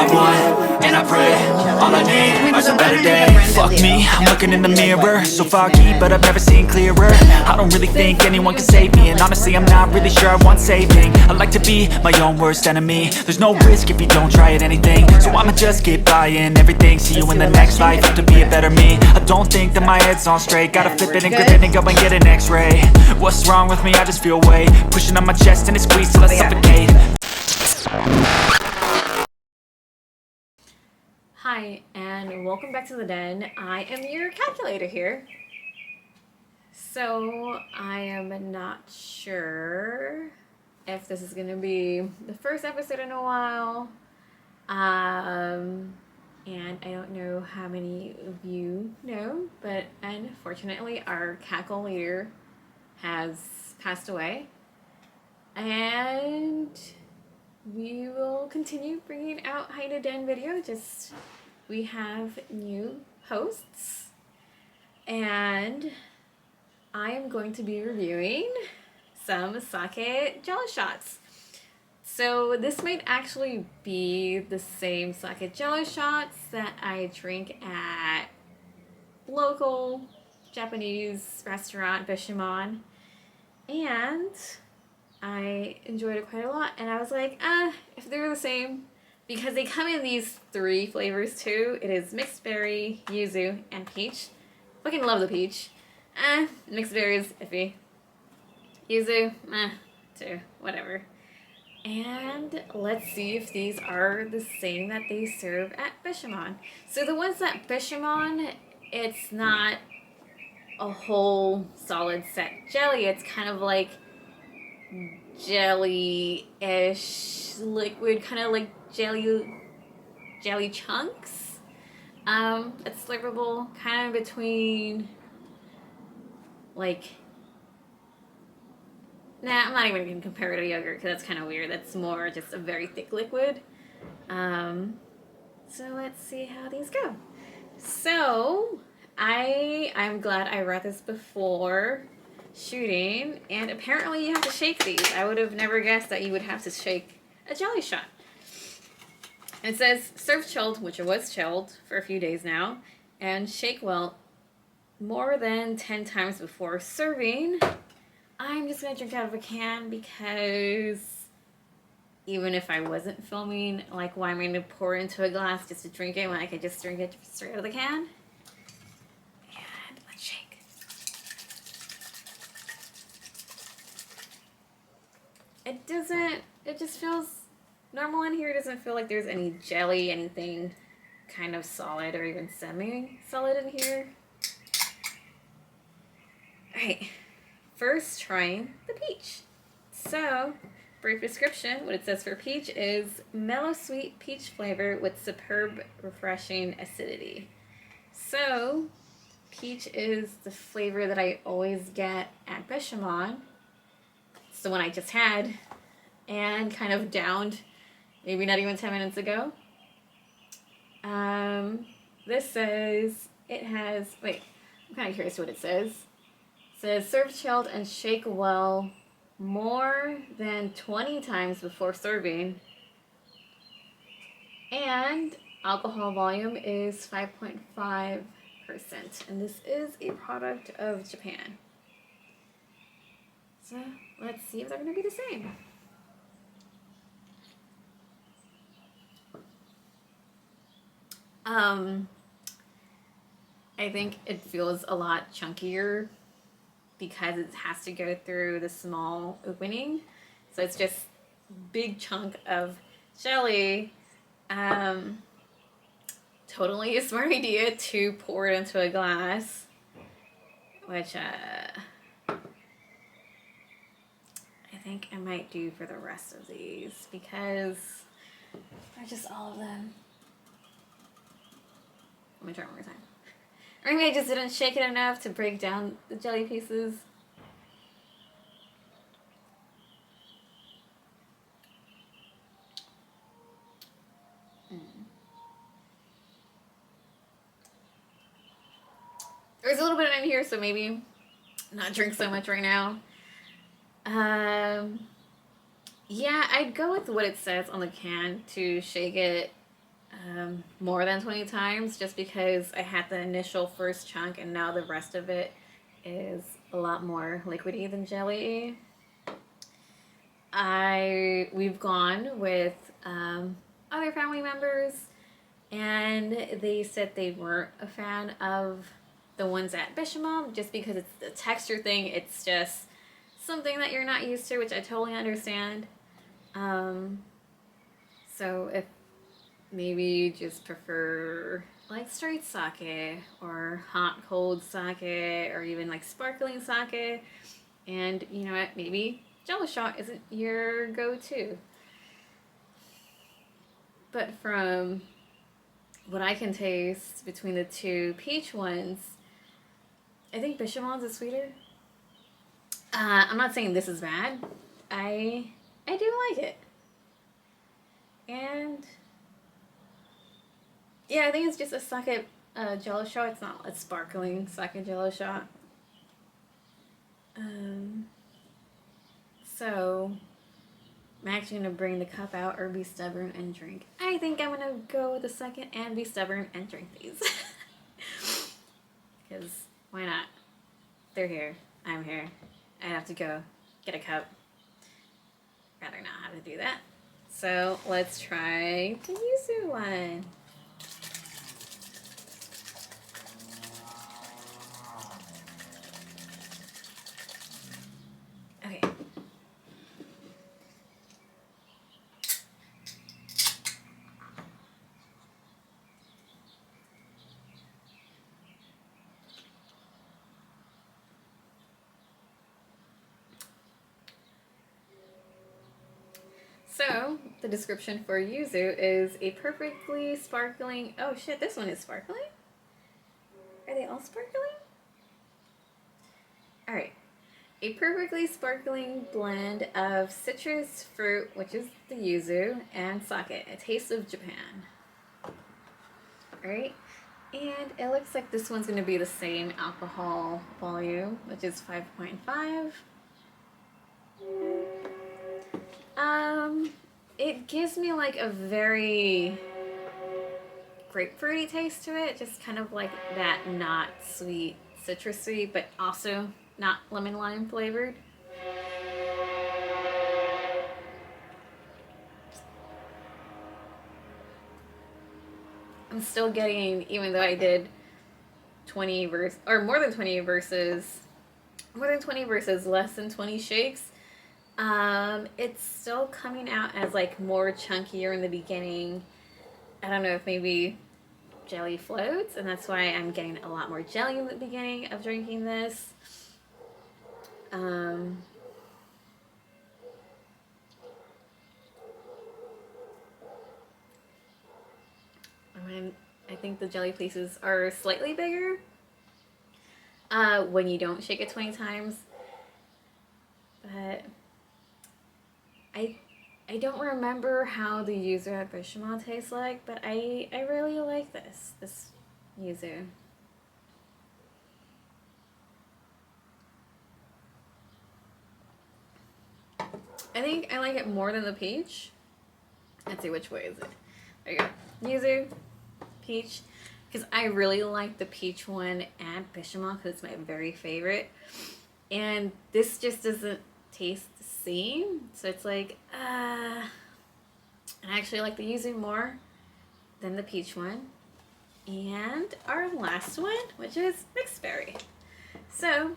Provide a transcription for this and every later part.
I want, and I pray, all I need are some better days. Fuck me, I'm looking in the mirror, so foggy, but I've never seen clearer. I don't really think anyone can save me, and honestly I'm not really sure I want saving. I like to be my own worst enemy. There's no risk if you don't try at anything, so I'ma just keep buying everything. See you in the next life, have to be a better me. I don't think that my head's on straight, gotta flip it and grip it and go and get an x-ray. What's wrong with me? I just feel weight pushing on my chest and it squeezes till I suffocate. Hi, and welcome back to the den. I am your calculator here. So, I am not sure if this is going to be the first episode in a while. And I don't know how many of you know, but unfortunately our cackle leader has passed away. And we will continue bringing out Hyenas Den video, just we have new hosts, and I am going to be reviewing some sake jelly shots. So this might actually be the same sake jelly shots that I drink at local Japanese restaurant Bishamon, and I enjoyed it quite a lot, and I was like, if they were the same, because they come in these 3 flavors too. It is mixed berry, yuzu, and peach. Fucking love the peach. Mixed berry is iffy. Yuzu, too, whatever. And let's see if these are the same that they serve at Bishamon. So the ones at Bishamon, it's not a whole solid set jelly. It's kind of like jelly-ish liquid, kind of like jelly chunks. It's flavorful, kind of between like, I'm not even gonna compare it to yogurt because that's kind of weird. That's more just a very thick liquid. So let's see how these go. So I'm glad I read this before shooting, and apparently you have to shake these. I would have never guessed that you would have to shake a jelly shot. It says serve chilled, which it was chilled for a few days now, and shake well more than 10 times before serving. I'm just gonna drink out of a can because even if I wasn't filming, like, why am I gonna pour into a glass just to drink it when I could just drink it straight out of the can? And let's shake. It just feels normal in here. It doesn't feel like there's any jelly, anything kind of solid or even semi-solid in here. Alright, first trying the peach. So, brief description, what it says for peach is mellow sweet peach flavor with superb refreshing acidity. So, peach is the flavor that I always get at Bishamon. It's the one I just had and kind of downed maybe not even 10 minutes ago. This says it has, wait, I'm kind of curious what it says. It says serve chilled and shake well more than 20 times before serving. And alcohol volume is 5.5%. And this is a product of Japan. So let's see if they're going to be the same. I think it feels a lot chunkier because it has to go through the small opening. So it's just big chunk of jelly. Totally a smart idea to pour it into a glass, which I think I might do for the rest of these because they're just all of them. Let me try one more time. Or maybe I just didn't shake it enough to break down the jelly pieces. There's a little bit in here, so maybe not drink so much right now. Yeah, I'd go with what it says on the can to shake it more than 20 times just because I had the initial first chunk and now the rest of it is a lot more liquidy than jelly. We've gone with other family members and they said they weren't a fan of the ones at Bishamon just because it's the texture thing. It's just something that you're not used to, which I totally understand. So if maybe you just prefer like straight sake or hot cold sake or even like sparkling sake, and you know what, maybe jello shot isn't your go-to. But from what I can taste between the two peach ones, I think Bishamon's is sweeter. I'm not saying this is bad. I do like it. And yeah, I think it's just a sake jello shot. It's not a sparkling sake jello shot. So I'm actually gonna bring the cup out or be stubborn and drink. I think I'm gonna go with the second and be stubborn and drink these. Because why not? They're here. I'm here. I have to go get a cup. Rather not have to do that. So let's try the yuzu one. Okay. So, the description for yuzu is a perfectly sparkling... Oh shit, this one is sparkling? Are they all sparkling? Alright. A perfectly sparkling blend of citrus fruit, which is the yuzu, and sake, a taste of Japan. Alright. And it looks like this one's going to be the same alcohol volume, which is 5.5. It gives me like a very grapefruity taste to it, just kind of like that not sweet, citrusy, but also not lemon lime flavored. I'm still getting, even though I did 20 versus, or more than 20 versus less than 20 shakes, it's still coming out as like more chunkier in the beginning. I don't know if maybe jelly floats, and that's why I'm getting a lot more jelly in the beginning of drinking this. I think the jelly pieces are slightly bigger when you don't shake it 20 times. But I don't remember how the yuzu at Bishamon tastes like, but I really like this yuzu. I think I like it more than the peach. Let's see, which way is it? There you go. Yuzu, peach. Because I really like the peach one at Bishamon because it's my very favorite. And this just doesn't taste the same. So it's like, I actually like the yuzu more than the peach one. And our last one, which is mixed berry. So,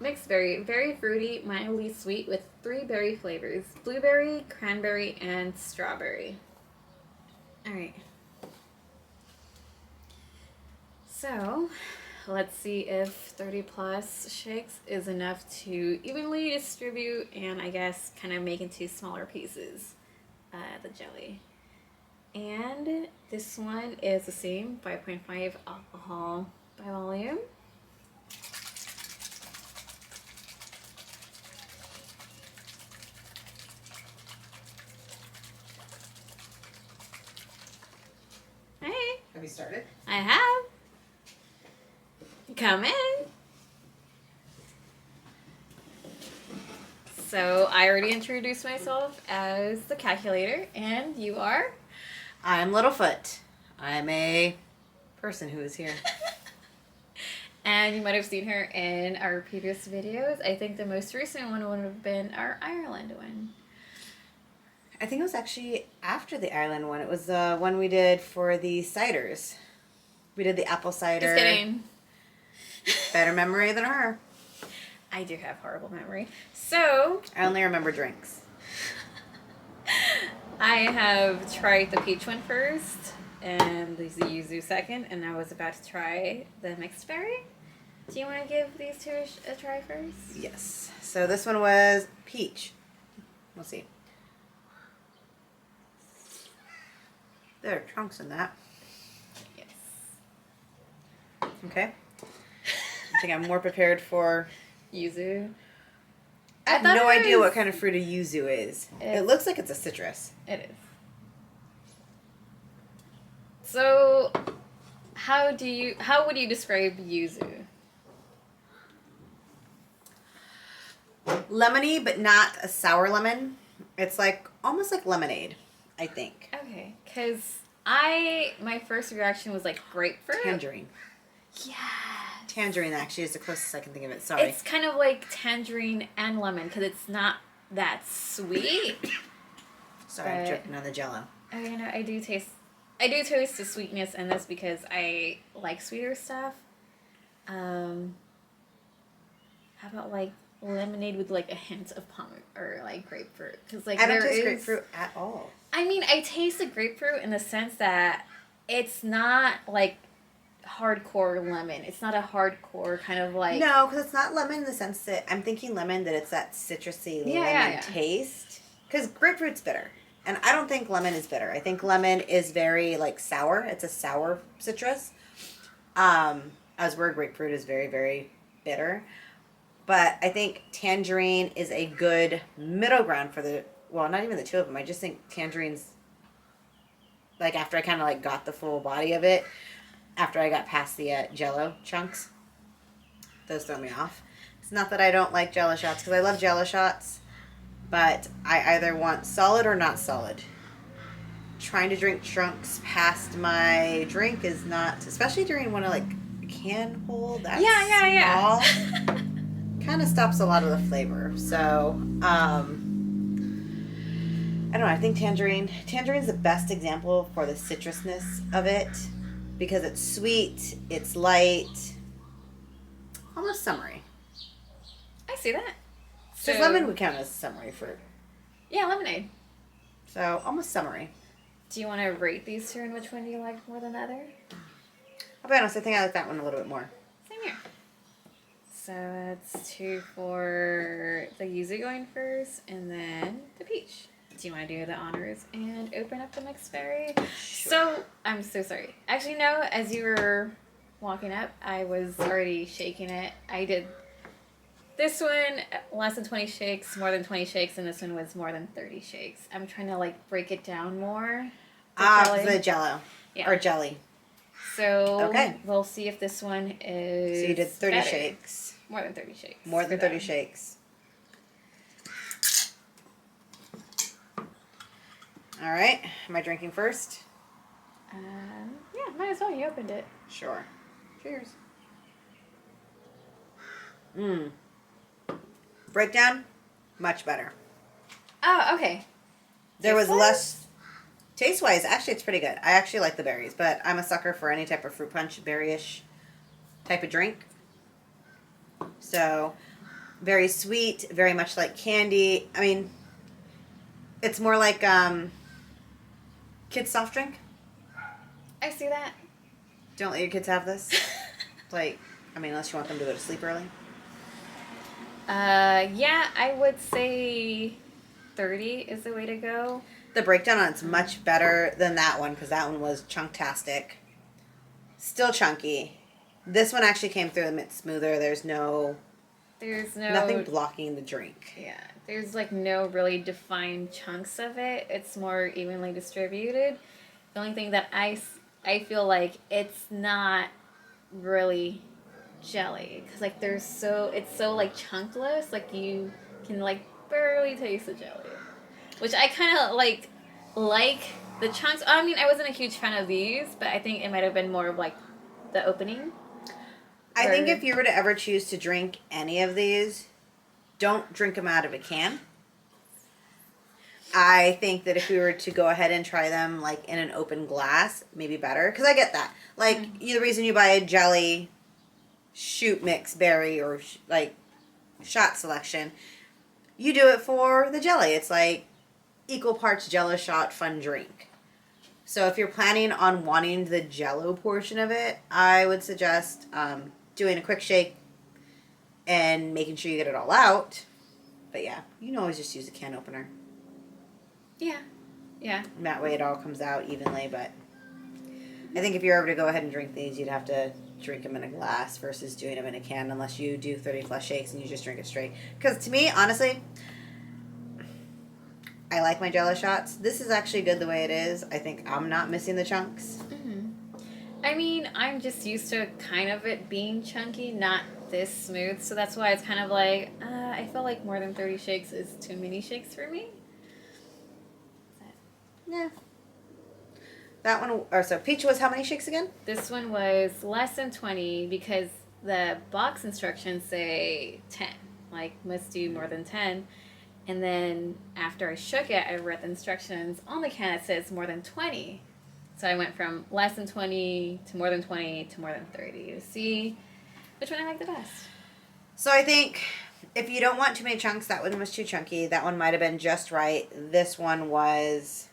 mixed berry, very fruity, mildly sweet with 3 berry flavors: blueberry, cranberry, and strawberry. Alright. So, let's see if 30 plus shakes is enough to evenly distribute and I guess kind of make into smaller pieces the jelly. And this one is the same, 5.5 alcohol by volume. Hey. Have you started? I have. Come in. So I already introduced myself as the calculator, and you are? I'm Littlefoot. I'm a person who is here. And you might have seen her in our previous videos. I think the most recent one would have been our Ireland one. I think it was actually after the Ireland one. It was the one we did for the ciders. We did the apple cider. Just kidding. Better memory than her. I do have horrible memory. So, I only remember drinks. I have tried the peach one first, and the yuzu second, and I was about to try the mixed berry. Do you want to give these two a try first? Yes. So this one was peach. We'll see. There are chunks in that. Yes. Okay. I think I'm more prepared for Yuzu. I have no idea what kind of fruit a yuzu is. It looks like it's a citrus. It is. So, how would you describe yuzu? Lemony, but not a sour lemon. It's like almost like lemonade, I think. Okay, because my first reaction was like grapefruit. Tangerine. Yeah. Tangerine actually is the closest I can think of it. Sorry. It's kind of like tangerine and lemon because it's not that sweet. Sorry, I'm choking on the Jello. Oh, you know, I do taste the sweetness in this because I like sweeter stuff. How about like lemonade with like a hint of pomegranate or like grapefruit? Because like I don't taste grapefruit at all. I mean, I taste the grapefruit in the sense that it's not like hardcore lemon. It's not a hardcore kind of like... No, because it's not lemon in the sense that I'm thinking lemon, that it's that citrusy lemon taste. Because grapefruit's bitter. And I don't think lemon is bitter. I think lemon is very like sour. It's a sour citrus. As where grapefruit is very, very bitter. But I think tangerine is a good middle ground for the... Well, not even the two of them. I just think tangerine's... Like after I kind of like got the full body of it... After I got past the Jello chunks, those throw me off. It's not that I don't like Jello shots, because I love Jello shots, but I either want solid or not solid. Trying to drink chunks past my drink is not, especially during one of like a can hole that's small, kind of stops a lot of the flavor. So, I don't know. I think tangerine's the best example for the citrusness of it. Because it's sweet, it's light, almost summery. I see that. Because lemon would count as summery fruit. Yeah, lemonade. So, almost summery. Do you want to rate these two and which one do you like more than the other? I'll be honest, I think I like that one a little bit more. Same here. So that's 2 for the yuzu going first, and then the peach. Do you want to do the honors and open up the mixed berry? Sure. So, I'm so sorry. Actually, no, as you were walking up, I was already shaking it. I did this one, less than 20 shakes, more than 20 shakes, and this one was more than 30 shakes. I'm trying to, like, break it down more. The Jello. Yeah. Or jelly. So, okay. We'll see if this one is So you did 30 better. shakes. More than 30 shakes. More than 30 shakes. All right. Am I drinking first? Yeah, might as well. You opened it. Sure. Cheers. Breakdown, much better. Oh, okay. There was Taste-wise? less... Taste-wise, actually, it's pretty good. I actually like the berries, but I'm a sucker for any type of fruit punch, berry-ish type of drink. So, very sweet, very much like candy. I mean, it's more like kids' soft drink. I see that. Don't let your kids have this. Like, I mean, unless you want them to go to sleep early. Yeah, I would say 30 is the way to go. The breakdown on it's much better than that one, because that one was chunktastic. Still chunky. This one actually came through a bit smoother. There's nothing blocking the drink. Yeah, there's like no really defined chunks of it. It's more evenly distributed. The only thing that I feel like it's not really jelly, because like it's so like chunkless, like you can like barely taste the jelly, which I kind of like The chunks, I mean, I wasn't a huge fan of these, but I think it might have been more of like the opening. I think if you were to ever choose to drink any of these, don't drink them out of a can. I think that if we were to go ahead and try them like in an open glass, maybe better. Because I get that. Like, the reason you buy a jelly shoot mix berry or like shot selection, you do it for the jelly. It's like equal parts Jello shot, fun drink. So if you're planning on wanting the Jello portion of it, I would suggest doing a quick shake and making sure you get it all out. But yeah, you can always just use a can opener. Yeah. Yeah. And that way it all comes out evenly. But I think if you're ever to go ahead and drink these, you'd have to drink them in a glass versus doing them in a can, unless you do 30 plus shakes and you just drink it straight. Because to me, honestly, I like my Jello shots. This is actually good the way it is. I think I'm not missing the chunks. Mm-hmm. I mean, I'm just used to kind of it being chunky, not this smooth. So that's why it's kind of like, I feel like more than 30 shakes is too many shakes for me. Yeah. That one, or so Peach was how many shakes again? This one was less than 20 because the box instructions say 10. Like, must do more than 10. And then after I shook it, I read the instructions on the can. It says more than 20. So I went from less than 20 to more than 20 to more than 30 to see which one I like the best. So I think if you don't want too many chunks, that one was too chunky. That one might have been just right. This one was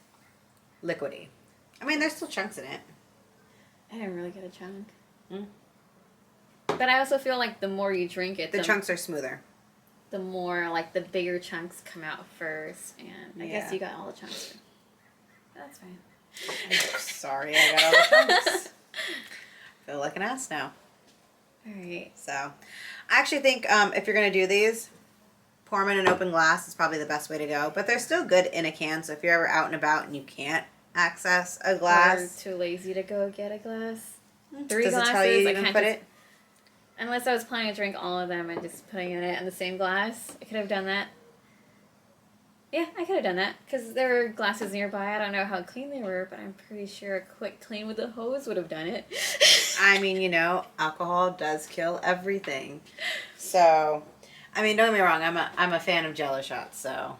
liquidy. I mean, there's still chunks in it. I didn't really get a chunk. But I also feel like the more you drink it, the chunks are smoother. The more, like, the bigger chunks come out first. And I guess you got all the chunks too. That's fine. I'm sorry, I got all the chunks. Feel like an ass now. Alright. So, I actually think if you're going to do these, pour them in an open glass is probably the best way to go. But they're still good in a can, so if you're ever out and about and you can't access a glass. Or too lazy to go get a glass. 3 Does glasses, it tell you I even can't put just, it? unless I was planning to drink all of them and just putting it in the same glass. I could have done that. Yeah, I could have done that. Because there were glasses nearby. I don't know how clean they were, but I'm pretty sure a quick clean with a hose would have done it. I mean, you know, alcohol does kill everything. So, I mean, don't get me wrong. I'm a fan of Jello shots, so.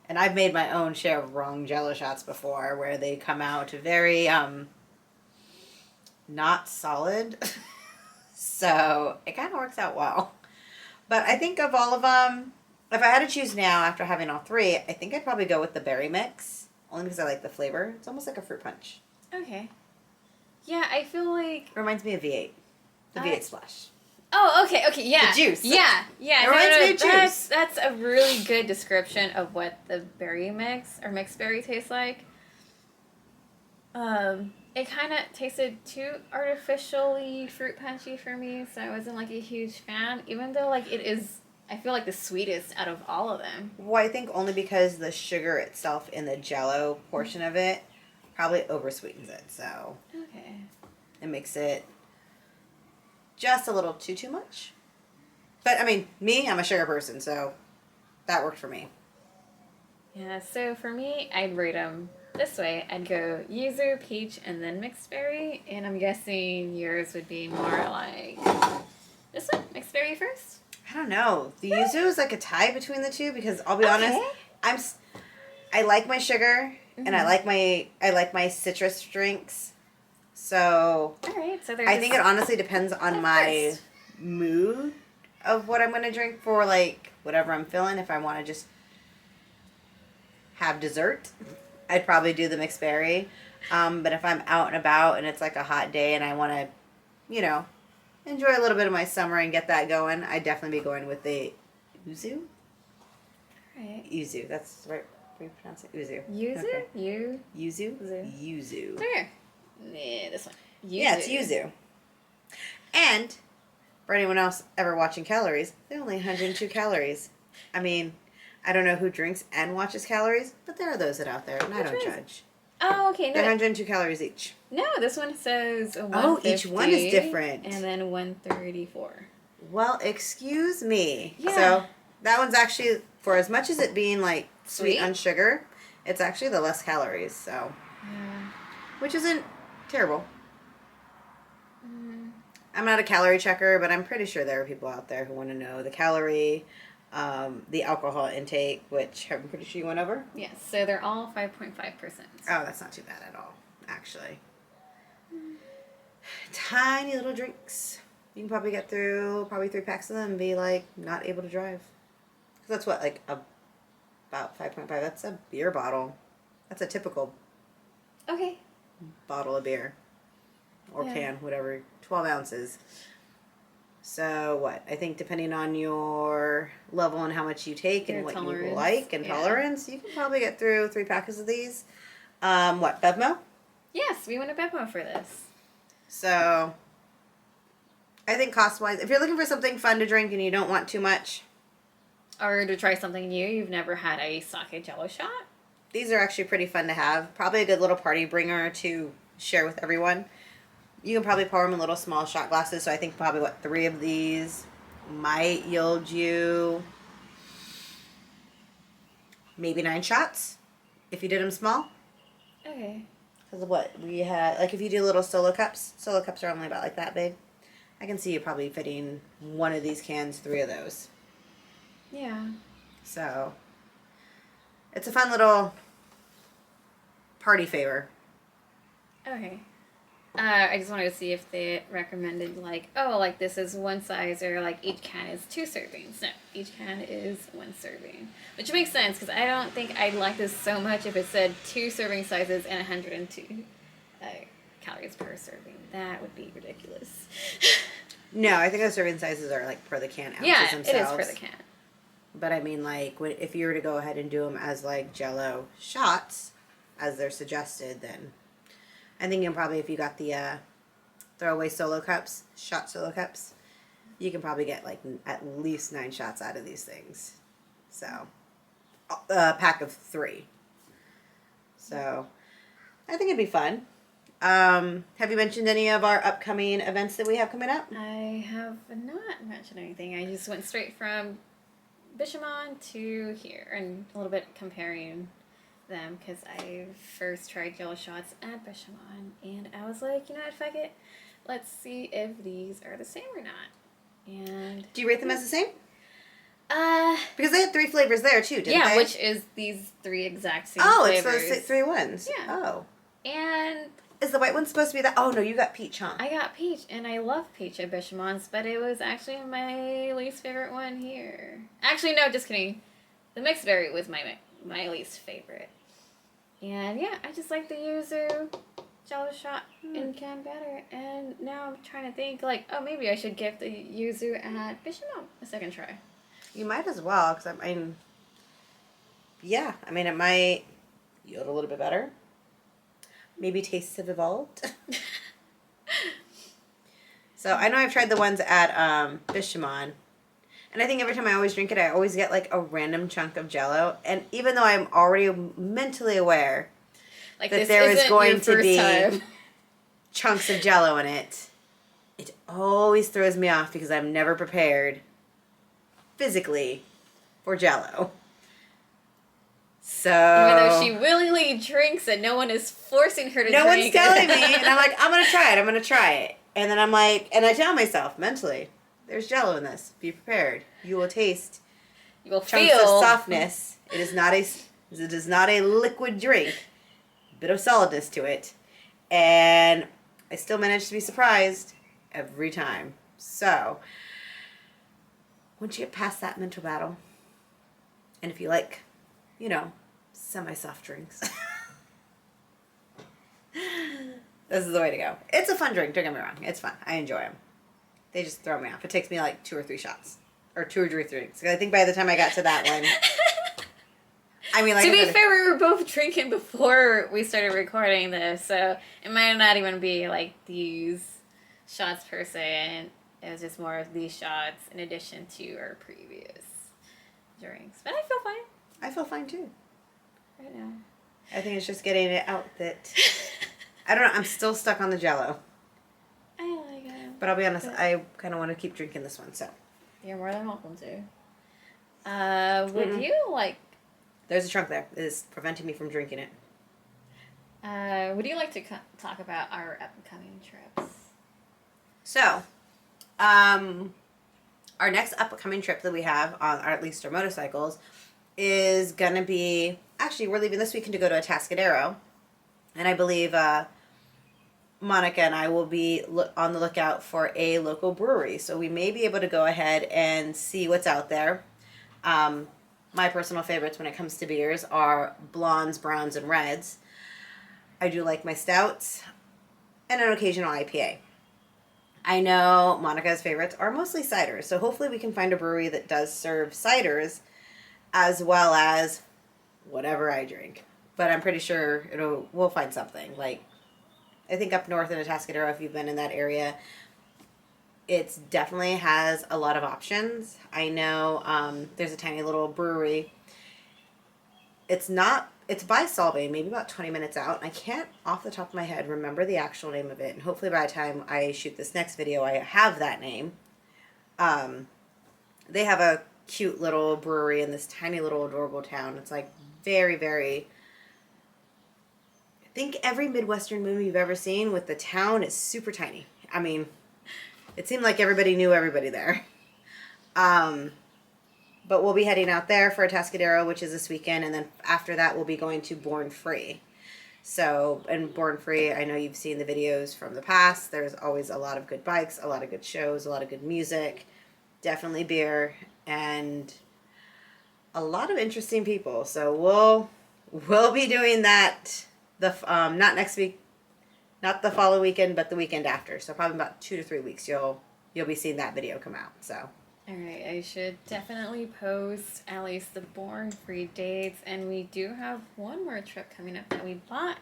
And I've made my own share of wrong Jello shots before, where they come out very not solid. So it kind of works out well. But I think of all of them, if I had to choose now after having all 3, I think I'd probably go with the berry mix, only because I like the flavor. It's almost like a fruit punch. Okay. Yeah, I feel like... It reminds me of V8. The V8 Splash. Oh, okay, yeah. The juice. Yeah. It reminds me of juice. That's a really good description of what the berry mix, or mixed berry tastes like. It kind of tasted too artificially fruit punchy for me, so I wasn't, like, a huge fan, even though, like, it is, I feel like, the sweetest out of all of them. Well, I think only because the sugar itself in the Jello portion of it probably oversweetens it, so. Okay. It makes it just a little too much. But, I mean, I'm a sugar person, so that worked for me. Yeah, so for me, I'd rate them this way. I'd go yuzu, peach, and then mixed berry. And I'm guessing yours would be more like this one, mixed berry first. I don't know. The yuzu is like a tie between the two because I'll be honest, I like my sugar and I like my citrus drinks. So all right, so I think it honestly depends on my mood of what I'm going to drink for like whatever I'm feeling. If I want to just have dessert, I'd probably do the mixed berry. But if I'm out and about and it's like a hot day and I want to, you know, enjoy a little bit of my summer and get that going, I'd definitely be going with the yuzu. Right. Yuzu. That's right. How do you pronounce it? Yuzu. Yuzu? Okay. Yuzu? Yuzu. Here. Yeah, this one. Yuzu. Yeah, it's yuzu. And for anyone else ever watching calories, they're only 102 calories. I mean, I don't know who drinks and watches calories, but there are those that out there, and I don't judge. Oh, okay. No, they're 102 calories each. No, this one says 150. Oh, each one is different. And then 134. Well, excuse me. Yeah. So that one's actually, for as much as it being like sweet on sugar, It's actually the less calories, so. Yeah. Which isn't terrible. Mm. I'm not a calorie checker, but I'm pretty sure there are people out there who want to know the calorie, the alcohol intake, which I'm pretty sure you went over. Yes, so they're all 5.5%. Oh, that's not too bad at all, actually. Tiny little drinks. You can probably get through 3 packs of them and be like not able to drive. Cause that's what, like about 5.5. That's a beer bottle. That's a typical Okay. bottle of beer or can, whatever, 12 ounces. So what? I think depending on your level and how much you take Your and what tolerance. you like and tolerance, you can probably get through 3 packets of these. What, Bevmo? Yes, we went to Bevmo for this. So I think cost-wise, if you're looking for something fun to drink and you don't want too much, Or to try something new, you've never had a sake jello shot? these are actually pretty fun to have. Probably a good little party bringer to share with everyone. You can probably pour them in little small shot glasses. So I think probably, 3 of these might yield you maybe 9 shots if you did them small. Okay. Because we had, like if you do little solo cups are only about like that big. I can see you probably fitting one of these cans, 3 of those. Yeah. So it's a fun little party favor. Okay. I just wanted to see if they recommended, like, oh, like, this is one size, or, like, each can is 2 servings. No, each can is 1 serving. Which makes sense, because I don't think I'd like this so much if it said 2 serving sizes and 102 calories per serving. That would be ridiculous. No, I think the serving sizes are, like, per the can ounces Yeah, themselves. it is per the can. But, I mean, like, if you were to go ahead and do them as, like, Jell-O shots, as they're suggested, then I think you can probably, if you got the throwaway solo cups, shot solo cups, you can probably get, like, at least 9 shots out of these things. So, a pack of 3. So, I think it'd be fun. Have you mentioned any of our upcoming events that we have coming up? I have not mentioned anything. I just went straight from Bishamon to here, and a little bit comparing them, because I first tried jello shots at Bishamon, and I was like, you know what, fuck it. Let's see if these are the same or not. And Do you rate them as the same? Because they had 3 flavors there too, didn't they? yeah, which is these 3 exact same Oh, flavors. it's those 3 ones. Yeah. Oh. And Is the white one supposed to be that? Oh, no, you got peach, huh? I got peach, and I love peach at Bishamon's, but it was actually my least favorite one here. Actually, no, just kidding. The mixed berry was my least favorite. And yeah, I just like the yuzu jello shot in can better. And now I'm trying to think, like, oh, maybe I should give the yuzu at Bishamon a second try. You might as well, because I mean, yeah, I mean, it might yield a little bit better. Maybe tastes have evolved. So I know I've tried the ones at Bishamon, and I think every time I always drink it, I always get like a random chunk of Jell-O. And even though I'm already mentally aware Like, that this there is isn't going your to first be time. chunks of Jell-O in it, it always throws me off because I'm never prepared physically for Jell-O. So Even though she willingly drinks it, no one is forcing her to no drink one's telling it. me, and I'm like, I'm gonna try it. And then I'm like, and I tell myself mentally, there's Jell-O in this. Be prepared. You will taste You will chunks feel of softness. It is not a liquid drink. A bit of solidness to it, and I still manage to be surprised every time. So once you get past that mental battle, and if you like, you know, semi-soft drinks. This is the way to go. It's a fun drink, don't get me wrong. It's fun. I enjoy them. They just throw me off. It takes me like 2 or 3 shots. Or 2 or 3 drinks. I think by the time I got to that one... I mean, like to be fair, we were both drinking before we started recording this, so it might not even be like these shots per se, and it was just more of these shots in addition to our previous drinks. But I feel fine I feel fine too. right now. I think it's just getting it out that... I don't know. I'm still stuck on the Jell-O. I like it. But I'll be honest, I kind of want to keep drinking this one, so... You're more than welcome to. Would you like There's a trunk there. It is preventing me from drinking it. Would you like to talk about our upcoming trips? So, our next upcoming trip that we have on, or at least our motorcycles, is gonna be, actually we're leaving this weekend to go to Atascadero, and I believe Monica and I will be on the lookout for a local brewery, so we may be able to go ahead and see what's out there. My personal favorites when it comes to beers are blondes, browns, and reds. I do like my stouts and an occasional IPA. I know Monica's favorites are mostly ciders, so hopefully we can find a brewery that does serve ciders as well as whatever I drink. But I'm pretty sure we'll find something. Like, I think up north in Atascadero, if you've been in that area, it definitely has a lot of options. I know there's a tiny little brewery. It's by Solvay, maybe about 20 minutes out. I can't, off the top of my head, remember the actual name of it. And hopefully by the time I shoot this next video, I have that name. They have a cute little brewery in this tiny little adorable town. It's like very, very... I think every Midwestern movie you've ever seen with the town is super tiny. I mean, it seemed like everybody knew everybody there. But we'll be heading out there for Atascadero, which is this weekend, and then after that we'll be going to Born Free. So, and Born Free, I know you've seen the videos from the past. There's always a lot of good bikes, a lot of good shows, a lot of good music, definitely beer, and a lot of interesting people. So we'll be doing that not next week, not the following weekend, but the weekend after. So probably about 2 to 3 weeks you'll be seeing that video come out. So. Alright, I should definitely post at least the Born Free dates, and we do have one more trip coming up that we bought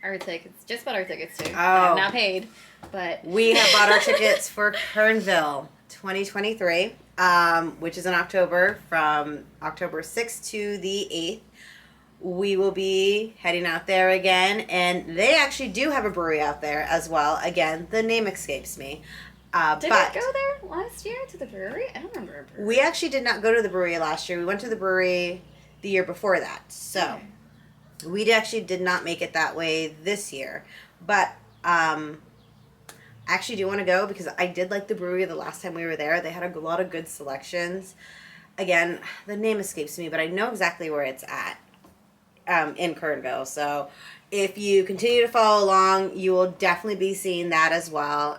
our tickets, just bought our tickets to. I'm not paid, but... We have bought our tickets for Kernville 2023, which is in October, from October 6th to the 8th. We will be heading out there again, and they actually do have a brewery out there as well. Again, the name escapes me. Did we go there last year to the brewery? I don't remember a brewery. We actually did not go to the brewery last year. We went to the brewery the year before that. So we actually did not make it that way this year. But I actually do want to go because I did like the brewery the last time we were there. They had a lot of good selections. Again, the name escapes me, but I know exactly where it's at in Kernville. So if you continue to follow along, you will definitely be seeing that as well.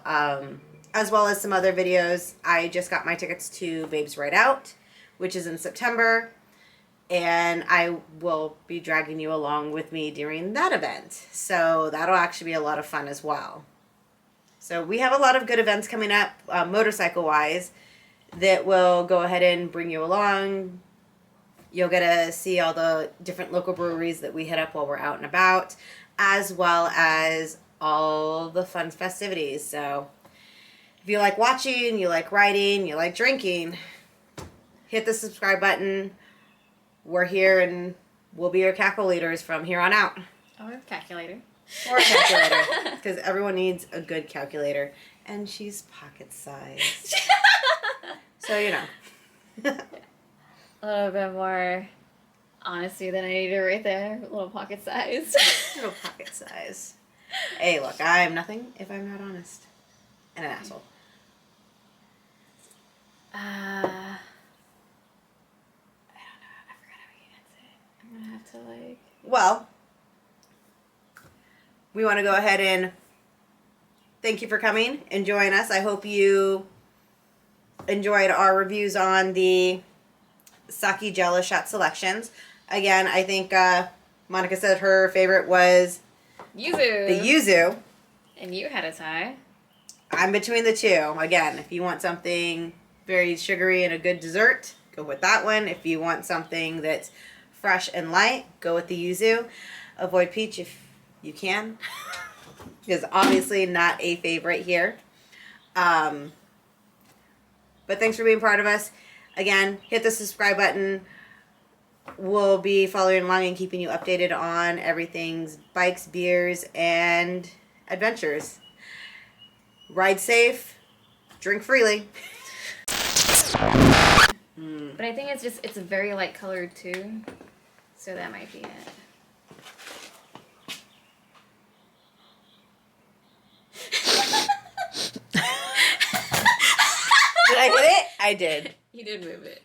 As well as some other videos. I just got my tickets to Babes Right Out, which is in September, and I will be dragging you along with me during that event. So that'll actually be a lot of fun as well. So we have a lot of good events coming up, motorcycle-wise, that will go ahead and bring you along. You'll get to see all the different local breweries that we hit up while we're out and about, as well as all the fun festivities. So if you like watching, you like riding, you like drinking, hit the subscribe button. We're here and we'll be your cackle leaders from here on out. Or a calculator. Or a calculator. Because everyone needs a good calculator. And she's pocket sized. So, you know. A little bit more honesty than I needed right there. A little pocket size. Little pocket size. Hey, look, I am nothing if I'm not honest. And an asshole. I don't know. I forgot how you answer it. I'm gonna have to like... Well, we want to go ahead and thank you for coming and joining us. I hope you enjoyed our reviews on the Sake Jello shot selections. Again, I think Monica said her favorite was Yuzu. the Yuzu. And you had a tie. I'm between the two. Again, if you want something very sugary and a good dessert, go with that one. If you want something that's fresh and light, go with the Yuzu. Avoid peach if you can. Because obviously not a favorite here. But thanks for being part of us. Again, hit the subscribe button. We'll be following along and keeping you updated on everything's bikes, beers, and adventures. Ride safe. Drink freely. But I think it's very light colored too. So that might be it. Did I hit it? I did. You did move it.